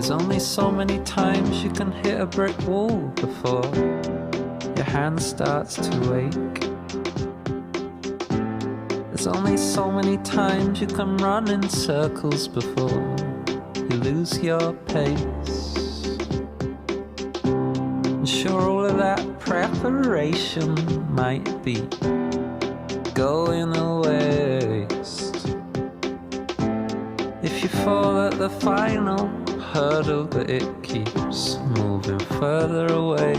There's only so many times you can hit a brick wall before your hand starts to ache. There's only so many times you can run in circles before you lose your pace. And sure, all of that preparation might be going a waste if you fall at the final hurdle, but it keeps moving further away.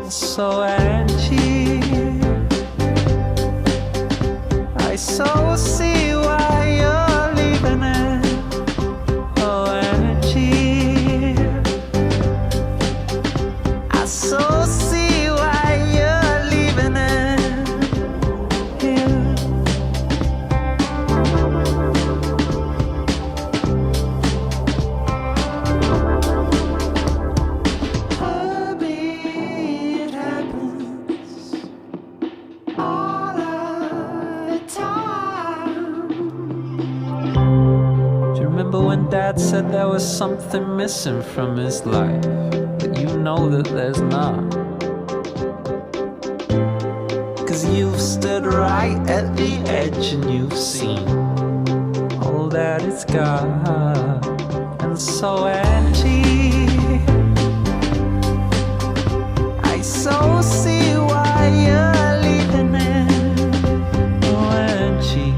So Angie, I so see why you're leaving it. Oh Angie, I so see why you're leaving it here. Hubby, it happens all the time. Do you remember when Dad said there was something missing from his life, but you know that there's not? 'Cause you've stood right at the edge and you've seen all that it's got. And so Angie, I so see why you're leaving it. Oh Angie,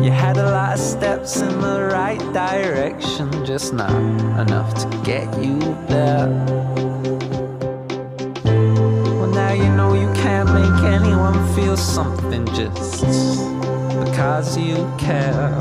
you had a lot of steps in the right direction, just not enough to get you there. Well, now you know you can't make anyone feel something just because you care.